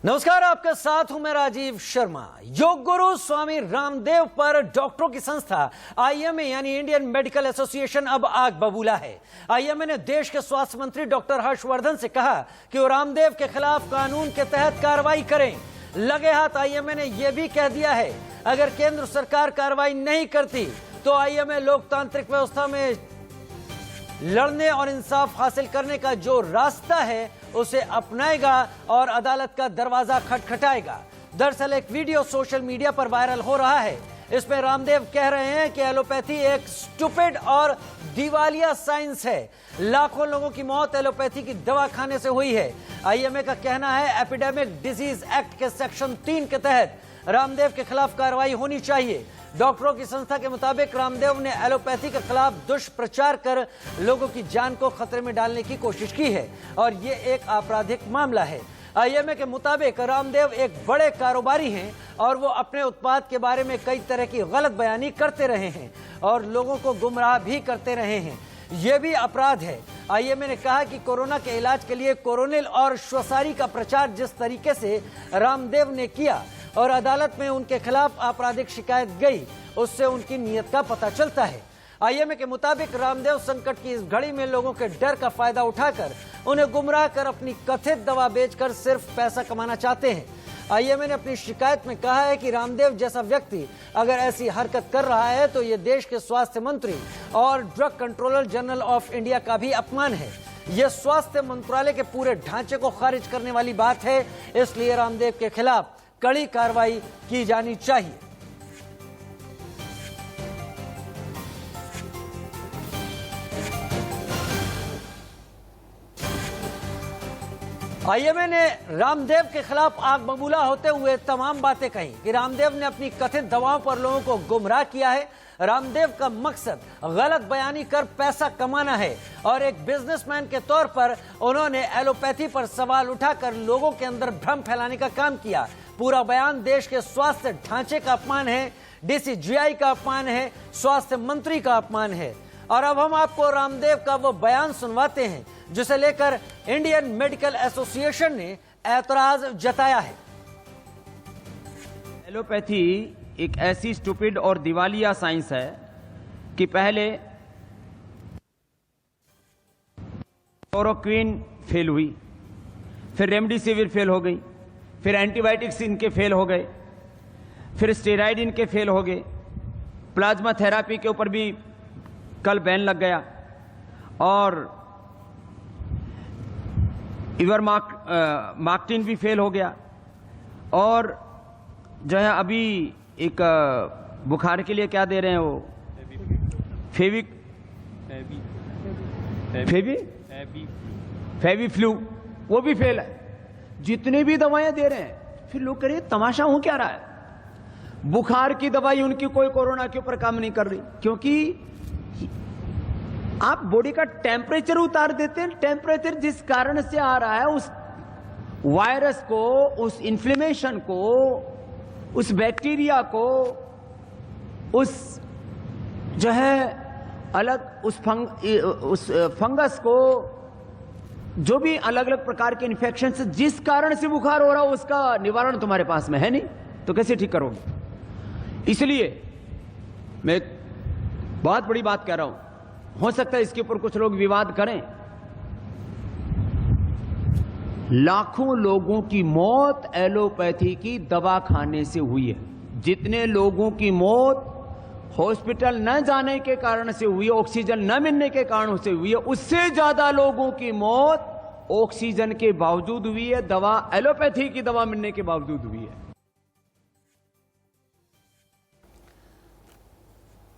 नमस्कार, आपके साथ हूं मैं राजीव शर्मा। योग गुरु स्वामी रामदेव पर डॉक्टरों की संस्था आईएमए यानी इंडियन मेडिकल एसोसिएशन अब आग बबूला है। आईएमए ने देश के स्वास्थ्य मंत्री डॉक्टर हर्षवर्धन से कहा कि वो रामदेव के खिलाफ कानून के तहत कार्रवाई करें। लगे हाथ आईएमए ने यह भी कह दिया है, अगर केंद्र सरकार कार्रवाई नहीं करती तो आईएमए लोकतांत्रिक व्यवस्था में लड़ने और इंसाफ हासिल करने का जो रास्ता है उसे अपनाएगा और अदालत का दरवाजा खटखटाएगा। दरअसल एक वीडियो सोशल मीडिया पर वायरल हो रहा है। इसमें रामदेव कह रहे हैं कि एलोपैथी एक स्टूपिड और दिवालिया साइंस है। लाखों लोगों की मौत एलोपैथी की दवा खाने से हुई है। आईएमए का कहना है एपिडेमिक डिजीज एक्ट के सेक्शन 3 के तहत रामदेव के खिलाफ कार्रवाई होनी चाहिए। डॉक्टरों की संस्था के मुताबिक रामदेव ने एलोपैथी के खिलाफ दुष्प्रचार कर लोगों की जान को खतरे में डालने की कोशिश की है और ये एक आपराधिक मामला है। आईएमए के मुताबिक रामदेव एक बड़े कारोबारी हैं और वो अपने उत्पाद के बारे में कई तरह की गलत बयानी करते रहे हैं और लोगों को गुमराह भी करते रहे हैं। यह भी अपराध है। आईएमए ने कहा कि कोरोना के इलाज के लिए कोरोनिल और श्वसारी का प्रचार जिस तरीके से रामदेव ने किया और अदालत में उनके खिलाफ आपराधिक शिकायत गई, उससे उनकी नीयत का पता चलता है। आईएमए के मुताबिक रामदेव संकट की इस घड़ी में लोगों के डर का फायदा उठाकर उन्हें गुमराह कर अपनी कथित दवा बेचकर सिर्फ पैसा कमाना चाहते हैं। आईएमए ने अपनी शिकायत में कहा है कि रामदेव जैसा व्यक्ति अगर ऐसी हरकत कर रहा है तो ये देश के स्वास्थ्य मंत्री और drug controller general of India का भी अपमान है। यह स्वास्थ्य मंत्रालय के पूरे ढांचे को खारिज करने वाली बात है। इसलिए रामदेव के खिलाफ कड़ी कार्रवाई की जानी चाहिए। आईएमए ने रामदेव के खिलाफ आग बबूला होते हुए तमाम बातें कही कि रामदेव ने अपनी कथित दवाओं पर लोगों को गुमराह किया है। रामदेव का मकसद गलत बयानी कर पैसा कमाना है और एक बिजनेसमैन के तौर पर उन्होंने एलोपैथी पर सवाल उठाकर लोगों के अंदर भ्रम फैलाने का काम किया। पूरा बयान देश के स्वास्थ्य ढांचे का अपमान है, डीसीजीआई का अपमान है, स्वास्थ्य मंत्री का अपमान है। और अब हम आपको रामदेव का वो बयान सुनवाते हैं जिसे लेकर इंडियन मेडिकल एसोसिएशन ने ऐतराज जताया है। एलोपैथी एक ऐसी स्टूपिड और दिवालिया साइंस है कि पहले क्लोरोक्विन फेल हुई, फिर रेमडेसिविर फेल हो गई, फिर एंटीबायोटिक्स इनके फेल हो गए, फिर स्टेरॉइड इनके फेल हो गए, प्लाज्मा थेरापी के ऊपर भी कल बैन लग गया और इवरमाक्टिन भी फेल हो गया और जो है अभी एक बुखार के लिए क्या दे रहे हैं वो फेविफ्लू, वो भी फेल है। जितने भी दवाएं दे रहे हैं, फिर लोग कह रहे हैं तमाशा हो क्या रहा है। बुखार की दवाई उनकी कोई कोरोना के ऊपर काम नहीं कर रही, क्योंकि आप बॉडी का टेम्परेचर उतार देते हैं। टेम्परेचर जिस कारण से आ रहा है, उस वायरस को, उस इन्फ्लेमेशन को, उस बैक्टीरिया को, उस जो है अलग उस फंगस को, जो भी अलग अलग प्रकार के इन्फेक्शन से जिस कारण से बुखार हो रहा हो, उसका निवारण तुम्हारे पास में है नहीं, तो कैसे ठीक करोगे। इसलिए मैं एक बहुत बड़ी बात कह रहा हूं, हो सकता है इसके ऊपर कुछ लोग विवाद करें। लाखों लोगों की मौत एलोपैथी की दवा खाने से हुई है। जितने लोगों की मौत हॉस्पिटल न जाने के कारण से हुई है, ऑक्सीजन न मिलने के कारण से हुई है, उससे ज्यादा लोगों की मौत ऑक्सीजन के बावजूद हुई है, दवा एलोपैथी की दवा मिलने के बावजूद हुई है।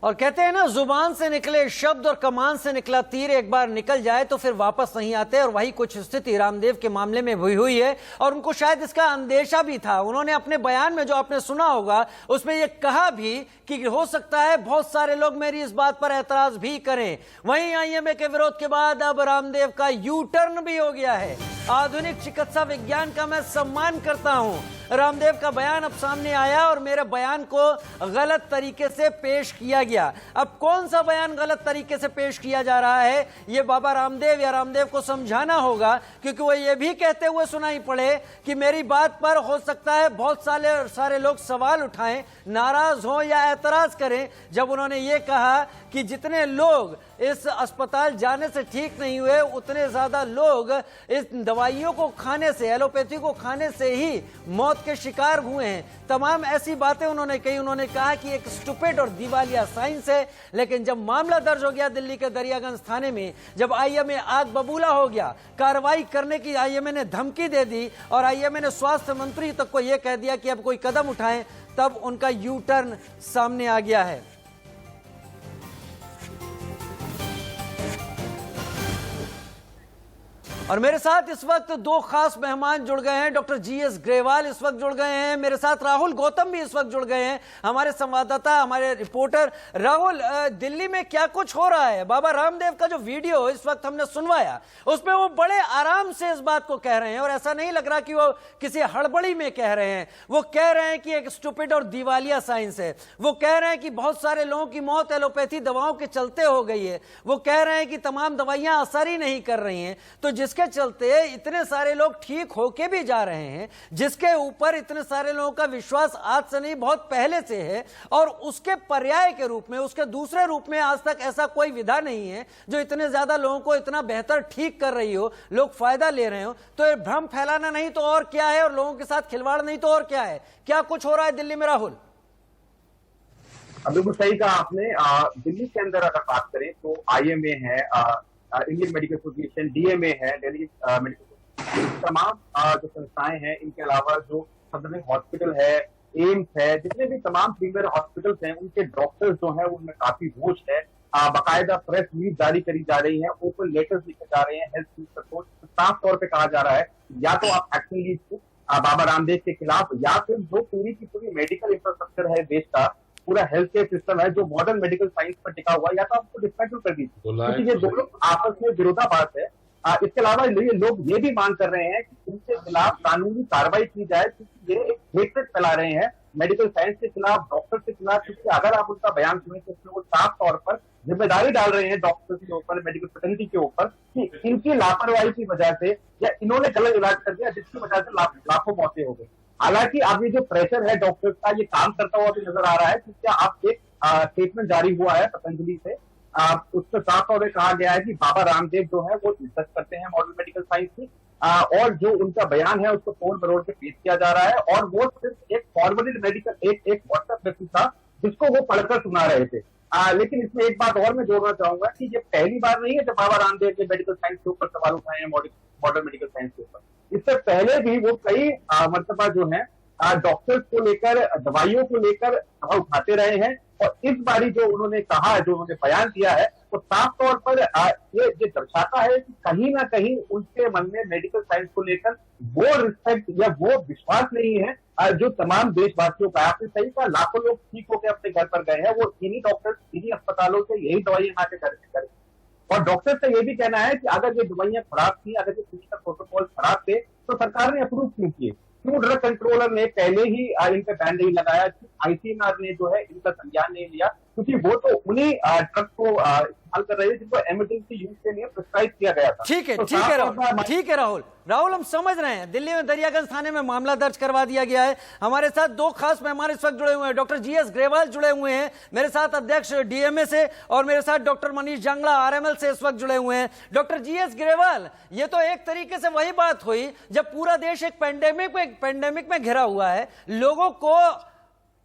और कहते हैं ना, जुबान से निकले शब्द और कमान से निकला तीर एक बार निकल जाए तो फिर वापस नहीं आते। और वही कुछ स्थिति रामदेव के मामले में भी हुई है और उनको शायद इसका अंदेशा भी था। उन्होंने अपने बयान में, जो आपने सुना होगा, उसमें यह कहा भी कि हो सकता है बहुत सारे लोग मेरी इस बात पर ऐतराज भी करें। वहीं आईएमए के विरोध के बाद अब रामदेव का यू टर्न भी हो गया है। आधुनिक चिकित्सा विज्ञान का मैं सम्मान करता हूं। रामदेव का बयान अब सामने आया और मेरे बयान को गलत तरीके से पेश किया गया। अब कौन सा बयान गलत तरीके से पेश किया जा रहा है, ये बाबा रामदेव या रामदेव को समझाना होगा, क्योंकि वो ये भी कहते हुए सुनाई पड़े कि मेरी बात पर हो सकता है बहुत सारे लोग सवाल उठाएं, नाराज हों या एतराज करें, जब उन्होंने ये कहा कि जितने लोग इस अस्पताल जाने से ठीक नहीं हुए उतने ज्यादा लोग इस दवाइयों को खाने से, एलोपैथी को खाने से ही मौत के शिकार हुए हैं। तमाम ऐसी बातें उन्होंने कही। उन्होंने कहा कि एक स्टूपिड और दिवालिया साइंस है। लेकिन जब मामला दर्ज हो गया दिल्ली के दरियागंज थाने में, जब आईएमए आग बबूला हो गया, कार्रवाई करने की आईएमए ने धमकी दे दी और आईएमए ने स्वास्थ्य मंत्री तक को यह कह दिया कि अब कोई कदम उठाएं, तब उनका यू टर्न सामने आ गया है। और मेरे साथ इस वक्त दो खास मेहमान जुड़ गए हैं। डॉक्टर जीएस ग्रेवाल इस वक्त जुड़ गए हैं, मेरे साथ राहुल गौतम भी इस वक्त जुड़ गए हैं, हमारे संवाददाता, हमारे रिपोर्टर। राहुल, दिल्ली में क्या कुछ हो रहा है? बाबा रामदेव का जो वीडियो इस वक्त हमने सुनवाया, उसमें वो बड़े आराम से इस बात को कह रहे हैं और ऐसा नहीं लग रहा कि वो किसी हड़बड़ी में कह रहे हैं। वो कह रहे हैं कि एक स्टूपिड और दिवालिया साइंस है। वो कह रहे हैं कि बहुत सारे लोगों की मौत एलोपैथी दवाओं के चलते हो गई है। वो कह रहे हैं कि तमाम दवाइयां असर ही नहीं कर रही हैं, तो जिसके चलते इतने सारे लोग ठीक होके भी जा रहे हैं, जिसके ऊपर इतने सारे लोगों का विश्वास आज से नहीं बहुत पहले से है, और उसके पर्याय के रूप में, उसके दूसरे रूप में आज तक ऐसा कोई विधा नहीं है जो इतने ज्यादा लोगों को इतना बेहतर ठीक कर रही हो, लोग फायदा ले रहे हो। तो ये भ्रम फैलाना नहीं तो और क्या है, और लोगों के साथ खिलवाड़ नहीं तो और क्या है? क्या कुछ हो रहा है दिल्ली में राहुल? बिल्कुल सही कहा आपने। दिल्ली के अंदर अगर बात करें तो आईएमए है, इंडियन मेडिकल एसोसिएशन, डीएमए है, दिल्ली मेडिकल, तमाम जो संस्थाएं हैं, इनके अलावा जो सबरिजनल हॉस्पिटल है, एम्स है, जितने भी तमाम प्रीमियर हॉस्पिटल्स हैं, उनके डॉक्टर्स जो हैं उनमें काफी रोष है। बाकायदा प्रेस रिलीज जारी करी जा रही है, ओपन लेटर्स लिखे जा रहे हैं, हेल्थ मिनिस्टर को साफ तौर पे कहा जा रहा है या तो आप एक्शन लीजिए बाबा रामदेव के खिलाफ, या फिर जो पूरी की पूरी मेडिकल इंफ्रास्ट्रक्चर है देश का, पूरा हेल्थ केयर सिस्टम है जो मॉडर्न मेडिकल साइंस पर टिका हुआ है, या तो आपको डिस्मेंटल कर दीजिए, क्योंकि ये दोनों आपस में विरोधाभास है। इसके अलावा लोग ये भी मांग कर रहे हैं कि इनके खिलाफ कानूनी कार्रवाई की जाए, क्योंकि ये एक हेट्रेड फैला रहे हैं मेडिकल साइंस के खिलाफ, डॉक्टर के खिलाफ। क्योंकि अगर आप उनका बयान सुने तो उसमें वो साफ तौर पर जिम्मेदारी डाल रहे हैं डॉक्टर्स के ऊपर, मेडिकल फैकल्टी के ऊपर, कि इनकी लापरवाही की वजह से या इन्होंने गलत इलाज कर दिया जिसकी वजह से लाखों मौतें हो गई। हालांकि अब ये जो प्रेशर है डॉक्टर्स का, ये काम करता हुआ भी नजर आ रहा है, क्योंकि आप एक स्टेटमेंट जारी हुआ है पतंजलि से, उसमें साफ तौर पर कहा गया है कि बाबा रामदेव जो है वो इज्जत करते हैं मॉडर्न मेडिकल साइंस की, और जो उनका बयान है उसको तोड़ मरोड़ के पेश किया जा रहा है, और वो सिर्फ एक फॉरवर्डेड मेडिकल एक व्हाट्सएप मैसेज था जिसको वो पढ़कर सुना रहे थे। लेकिन इसमें एक बात और मैं जोड़ना चाहूंगा कि ये पहली बार नहीं है जब बाबा रामदेव ने मेडिकल साइंस के ऊपर सवाल उठाए हैं, मॉडर्न मेडिकल साइंस के ऊपर। इससे पहले भी वो कई मरतबा जो है डॉक्टर्स को लेकर, दवाइयों को लेकर उठाते रहे हैं, और इस बारी जो उन्होंने कहा, जो उन्होंने बयान दिया है, वो साफ तौर पर ये दर्शाता है कि कहीं ना कहीं उनके मन में मेडिकल साइंस को लेकर वो रिस्पेक्ट या वो विश्वास नहीं है जो तमाम देशवासियों का। आपने सही कहा, लाखों लोग ठीक होकर अपने घर पर गए हैं, वो इन्हीं डॉक्टर्स, इन्हीं अस्पतालों से यही दवाइयां खा के घर, और डॉक्टर का ये भी कहना है कि अगर ये दवाइयां खराब थी, अगर ये क्लिनिकल प्रोटोकॉल खराब थे, तो सरकार ने अप्रूव क्यों किए? क्यों ड्रग कंट्रोलर ने पहले ही इन पे बैन नहीं लगाया? आईसीएमआर ने जो है इनका संज्ञान नहीं लिया, क्योंकि वो तो उन्हीं ड्रग को इस्तेमाल कर रहे थे जिनको इमरजेंसी यूज के लिए प्रिस्क्राइब किया गया था। ठीक है, तो ठीक है राहुल, ठीक है राहुल, हम समझ रहे हैं। दिल्ली में दरियागंज थाने में मामला दर्ज करवा दिया गया है। हमारे साथ दो खास मेहमान इस वक्त जुड़े हुए हैं। डॉक्टर जीएस ग्रेवाल जुड़े हुए हैं, मेरे साथ अध्यक्ष डीएमए से, और मेरे साथ डॉक्टर मनीष जांगड़ा आरएमएल से इस वक्त जुड़े हुए हैं। डॉक्टर जीएस ग्रेवाल, ये तो एक तरीके से वही बात हुई जब पूरा देश एक पेंडेमिक में घिरा हुआ है, लोगों को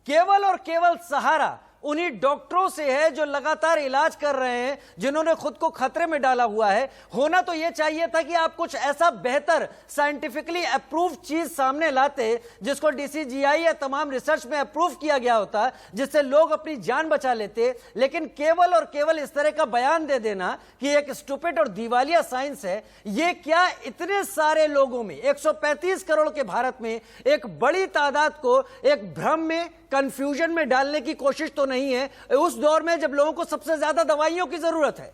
केवल और केवल सहारा उन्हीं डॉक्टरों से है जो लगातार इलाज कर रहे हैं, जिन्होंने खुद को खतरे में डाला हुआ है। होना तो यह चाहिए था कि आप कुछ ऐसा बेहतर साइंटिफिकली अप्रूव चीज सामने लाते जिसको डीसीजीआई या तमाम रिसर्च में अप्रूव किया गया होता, जिससे लोग अपनी जान बचा लेते। लेकिन केवल और केवल इस तरह का बयान दे देना कि एक स्टूपिड और दिवालिया साइंस है, यह क्या इतने सारे लोगों में, 135 करोड़ के भारत में एक बड़ी तादाद को एक भ्रम में, कंफ्यूजन में डालने की कोशिश तो नहीं है, उस दौर में जब लोगों को सबसे ज्यादा दवाइयों की जरूरत है?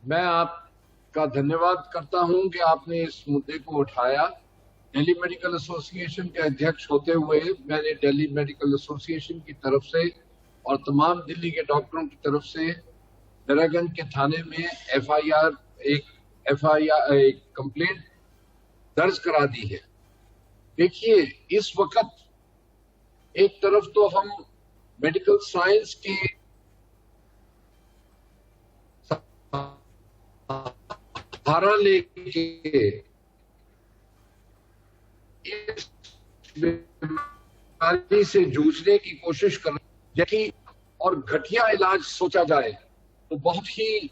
मैं आपका धन्यवाद करता हूं कि आपने इस मुद्दे को उठाया। दिल्ली मेडिकल एसोसिएशन के अध्यक्ष होते हुए मैंने दिल्ली मेडिकल एसोसिएशन की तरफ से और तमाम दिल्ली के डॉक्टरों की तरफ से दरागंज के थाने में एक कंप्लेंट दर्ज करा दी है। देखिए, इस वक्त एक तरफ तो हम मेडिकल साइंस के सहारा लेके इस बीमारी से जूझने की कोशिश कर रहे हैं, और घटिया इलाज सोचा जाए तो बहुत ही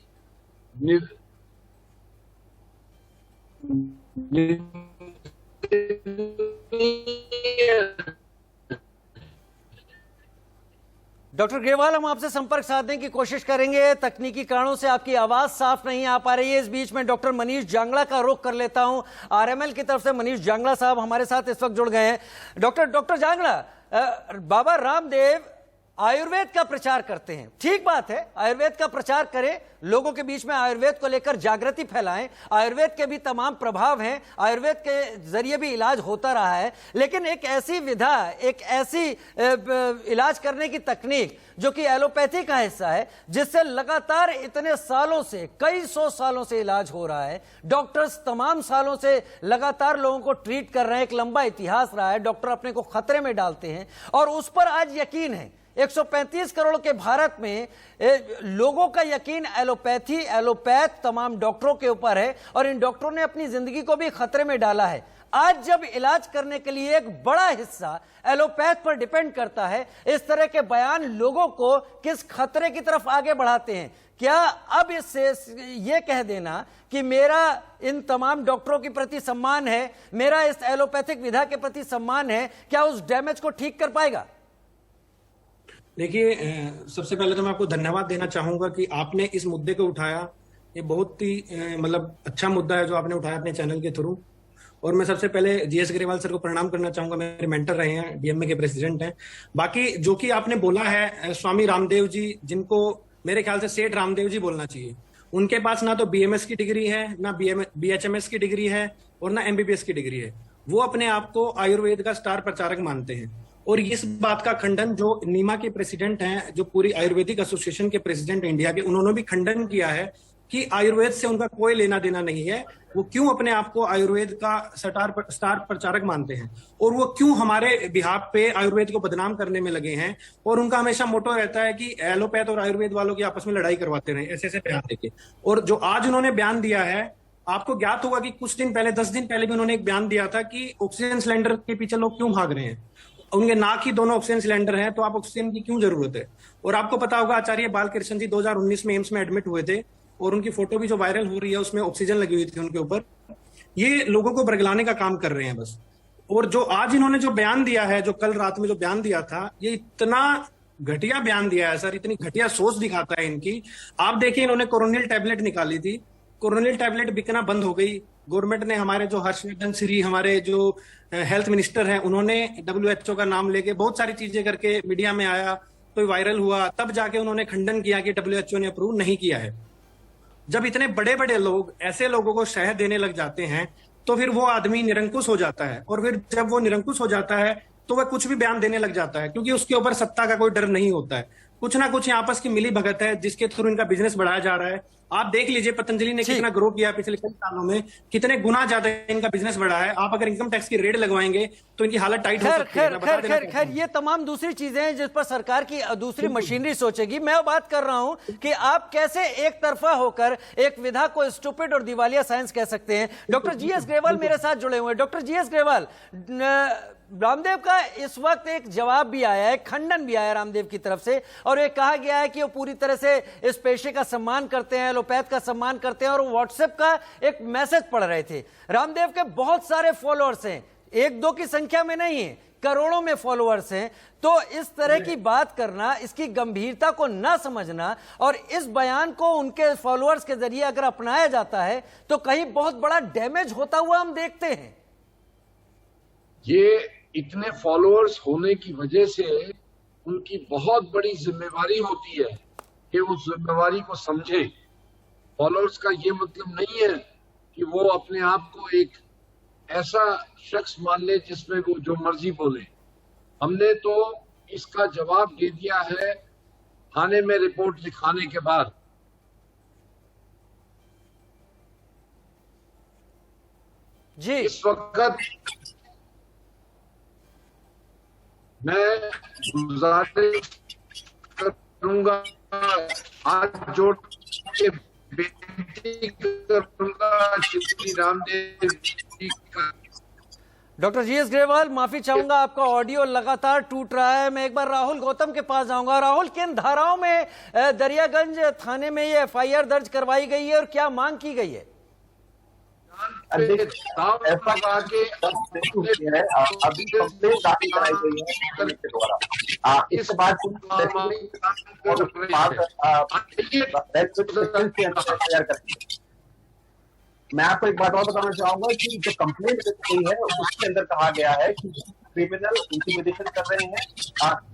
डॉक्टर ग्रेवाल, हम आपसे संपर्क साधने की कोशिश करेंगे। तकनीकी कारणों से आपकी आवाज साफ नहीं आ पा रही है। इस बीच में डॉक्टर मनीष जांगड़ा का रुख कर लेता हूं। आरएमएल की तरफ से मनीष जांगड़ा साहब हमारे साथ इस वक्त जुड़ गए हैं। डॉक्टर जांगड़ा, बाबा रामदेव आयुर्वेद का प्रचार करते हैं, ठीक बात है, आयुर्वेद का प्रचार करें, लोगों के बीच में आयुर्वेद को लेकर जागृति फैलाएं। आयुर्वेद के भी तमाम प्रभाव हैं, आयुर्वेद के जरिए भी इलाज होता रहा है, लेकिन एक ऐसी विधा, एक ऐसी इलाज करने की तकनीक जो कि एलोपैथी का हिस्सा है, जिससे लगातार इतने सालों से, कई सौ सालों से इलाज हो रहा है, डॉक्टर्स तमाम सालों से लगातार लोगों को ट्रीट कर रहे हैं, एक लंबा इतिहास रहा है, डॉक्टर अपने को खतरे में डालते हैं और उस पर आज यकीन है। 135 करोड़ के भारत में लोगों का यकीन एलोपैथ तमाम डॉक्टरों के ऊपर है और इन डॉक्टरों ने अपनी जिंदगी को भी खतरे में डाला है। आज जब इलाज करने के लिए एक बड़ा हिस्सा एलोपैथ पर डिपेंड करता है, इस तरह के बयान लोगों को किस खतरे की तरफ आगे बढ़ाते हैं? क्या अब इससे यह कह देना कि मेरा इन तमाम डॉक्टरों के प्रति सम्मान है, मेरा इस एलोपैथिक विधा के प्रति सम्मान है, क्या उस डैमेज को ठीक कर पाएगा? देखिए, सबसे पहले तो मैं आपको धन्यवाद देना चाहूंगा कि आपने इस मुद्दे को उठाया। ये बहुत ही मतलब अच्छा मुद्दा है जो आपने उठाया अपने चैनल के थ्रू। और मैं सबसे पहले जीएस ग्रेवाल सर को प्रणाम करना चाहूंगा, मेरे मेंटर रहे हैं, डीएमए के प्रेसिडेंट हैं। बाकी जो कि आपने बोला है, स्वामी रामदेव जी, जिनको मेरे ख्याल से सेठ रामदेव जी बोलना चाहिए, उनके पास ना तो बीएमएस की डिग्री है, ना बीएचएमएस की डिग्री है और ना एमबीबीएस की डिग्री है। वो अपने आप को आयुर्वेद का स्टार प्रचारक मानते हैं। और इस बात का खंडन जो नीमा के प्रेसिडेंट हैं, जो पूरी आयुर्वेदिक एसोसिएशन के प्रेसिडेंट इंडिया के, उन्होंने भी खंडन किया है कि आयुर्वेद से उनका कोई लेना देना नहीं है। वो क्यों अपने आप को आयुर्वेद का स्टार प्रचारक मानते हैं और वो क्यों हमारे बिहाफ पे आयुर्वेद को बदनाम करने में लगे हैं। और उनका हमेशा मोटो रहता है कि एलोपैथ और आयुर्वेद वालों की आपस में लड़ाई करवाते रहे, ऐसे ऐसे बयान देके। और जो आज उन्होंने बयान दिया है, आपको ज्ञात होगा कि कुछ दिन पहले, 10 दिन पहले भी उन्होंने एक बयान दिया था कि ऑक्सीजन सिलेंडर के पीछे लोग क्यों भाग रहे हैं। उनके नाक ही दोनों ऑक्सीजन सिलेंडर हैं, तो आप ऑक्सीजन की क्यों जरूरत है। और आपको पता होगा, आचार्य बालकृष्ण जी 2019 में एम्स में एडमिट हुए थे और उनकी फोटो भी जो वायरल हो रही है उसमें ऑक्सीजन लगी हुई थी उनके ऊपर। ये लोगों को बरगलाने का काम कर रहे हैं बस। और जो आज इन्होंने जो बयान दिया है, जो कल रात में जो बयान दिया था, ये इतना घटिया बयान दिया है सर, इतनी घटिया सोच दिखाता है इनकी। आप देखिए, इन्होंने कोरोनिल टैबलेट निकाली थी, कोरोनिल टैबलेट बिकना बंद हो गई। गवर्नमेंट ने, हमारे जो हर्षवर्धन श्री, हमारे जो हेल्थ मिनिस्टर हैं, उन्होंने WHO का नाम लेके बहुत सारी चीजें करके मीडिया में आया, तो वायरल हुआ, तब जाके उन्होंने खंडन किया कि WHO ने अप्रूव नहीं किया है। जब इतने बड़े बड़े लोग ऐसे लोगों को शहद देने लग जाते हैं तो फिर वो आदमी निरंकुश हो जाता है। और फिर जब वो निरंकुश हो जाता है तो वह कुछ भी बयान देने लग जाता है, क्योंकि उसके ऊपर सत्ता का कोई डर नहीं होता है। कुछ ना कुछ आपस की मिली भगत है जिसके थ्रू इनका बिजनेस बढ़ाया जा रहा है। आप देख लीजिए, पतंजलि ने कितना ग्रो किया पिछले कई सालों में, कितने गुना ज्यादा इनका बिजनेस बढ़ा है। आप अगर इनकम टैक्स की रेड लगवाएंगे तो इनकी हालत टाइट हो सकती है। खैर ये तमाम दूसरी चीजें हैं जिस पर सरकार की दूसरी मशीनरी सोचेगी। मैं बात कर रहा हूं कि आप कैसे एक तरफा होकर एक विधा को स्टूपिड और दिवालिया साइंस कह सकते हैं। डॉक्टर जीएस ग्रेवाल मेरे साथ जुड़े हुए हैं। डॉक्टर जीएस ग्रेवाल, रामदेव का इस वक्त एक जवाब भी आया है, खंडन भी आया रामदेव की तरफ से, और ये कहा गया है कि वो पूरी तरह से इस पेशे का सम्मान करते हैं, एलोपैथ का सम्मान करते हैं, और व्हाट्सएप का एक मैसेज पढ़ रहे थे। रामदेव के बहुत सारे फॉलोअर्स हैं, 1-2 की संख्या में नहीं है, करोड़ों में फॉलोअर्स हैं। तो इस तरह की बात करना, इसकी गंभीरता को ना समझना और इस बयान को उनके फॉलोअर्स के जरिए अगर अपनाया जाता है तो कहीं बहुत बड़ा डैमेज होता हुआ हम देखते हैं। ये इतने फॉलोअर्स होने की वजह से उनकी बहुत बड़ी जिम्मेवारी होती है कि उस जिम्मेवारी को समझे। फॉलोअर्स का ये मतलब नहीं है कि वो अपने आप को एक ऐसा शख्स मान ले जिसमें वो जो मर्जी बोले। हमने तो इसका जवाब दे दिया है थाने में रिपोर्ट लिखाने के बाद जी इस वक्त मैं गुजारिश करूंगा, हाथ जोड़ के बेनती करूंगा श्री रामदेव जी का। डॉक्टर जीएस ग्रेवाल, माफी चाहूंगा, आपका ऑडियो लगातार टूट रहा है। मैं एक बार राहुल गौतम के पास जाऊंगा। राहुल, किन धाराओं में दरियागंज थाने में ये एफआईआर दर्ज करवाई गई है और क्या मांग की गई है? अभी कंप्लेंट दाखिल कराई गई है के द्वारा। इस बात मैं आपको एक बात और बताना चाहूंगा कि जो कंप्लेंट गई है उसके अंदर कहा गया है कि क्रिमिनल इंटिमिडेशन कर रहे हैं,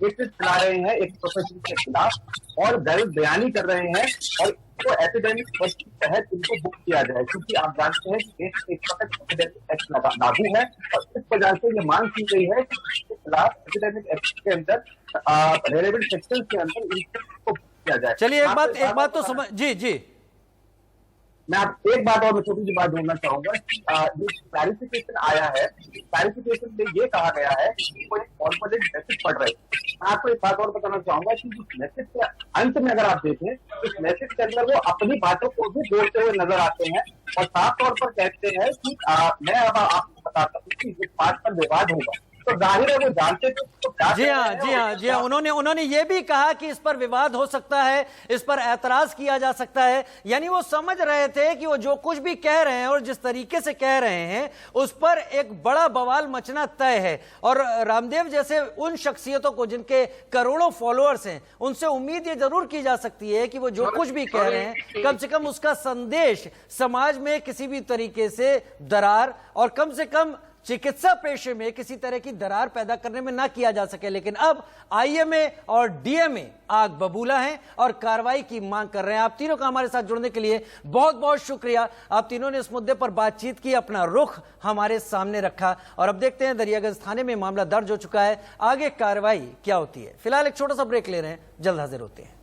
केसेस चला रहे हैं एक प्रोफेशन के खिलाफ और गलत बयानी कर रहे हैं और तो एपिडेमिक एक्ट के तहत इनको बुक किया जाए, क्योंकि आप जानते हैं कि देश में एपिडेमिक एक्ट लागू है और इस वजह से ये मांग की गई है कि इसके खिलाफ एपिडेमिक एक्ट के अंदर रेलेवेंट सेक्शन के अंदर इनको बुक किया जाए। चलिए एक बात तो समझ जी मैं आप एक बात और मैं छोटी सी बात जोड़ना चाहूंगा कि ये क्लैरिफिकेशन आया है। क्लैरिफिकेशन में ये कहा गया है कि कोई कॉर्पोरेट मैसेज पढ़ रहे हैं। मैं आपको एक बात और बताना चाहूंगा कि इस मैसेज के अंत में अगर आप देखें तो इस मैसेज के अंदर वो अपनी बातों को भी जोड़ते हुए नजर आते हैं और साफ तौर पर कहते हैं कि मैं अब आपको बताता हूँ कि इस बात पर विवाद होगा, तो जाहिर है वो जानते थे तो जी हाँ, उन्होंने ये भी कहा कि इस पर विवाद हो सकता है, इस पर ऐतराज किया जा सकता है। यानी वो समझ रहे थे कि वो जो कुछ भी कह रहे हैं और जिस तरीके से कह रहे हैं उस पर एक बड़ा बवाल मचना तय है। और रामदेव जैसे उन शख्सियतों को जिनके करोड़ों फॉलोअर्स हैं, उनसे उम्मीद ये जरूर की जा सकती है कि वो जो कुछ भी कह रहे हैं कम से कम उसका संदेश समाज में किसी भी तरीके से दरार और कम से कम चिकित्सा पेशे में किसी तरह की दरार पैदा करने में ना किया जा सके। लेकिन अब आईएमए और डीएमए आग बबूला हैं और कार्रवाई की मांग कर रहे हैं। आप तीनों का हमारे साथ जुड़ने के लिए बहुत बहुत शुक्रिया। आप तीनों ने इस मुद्दे पर बातचीत की, अपना रुख हमारे सामने रखा और अब देखते हैं दरियागंज थाने में मामला दर्ज हो चुका है, आगे कार्रवाई क्या होती है। फिलहाल एक छोटा सा ब्रेक ले रहे हैं, जल्द हाजिर होते हैं।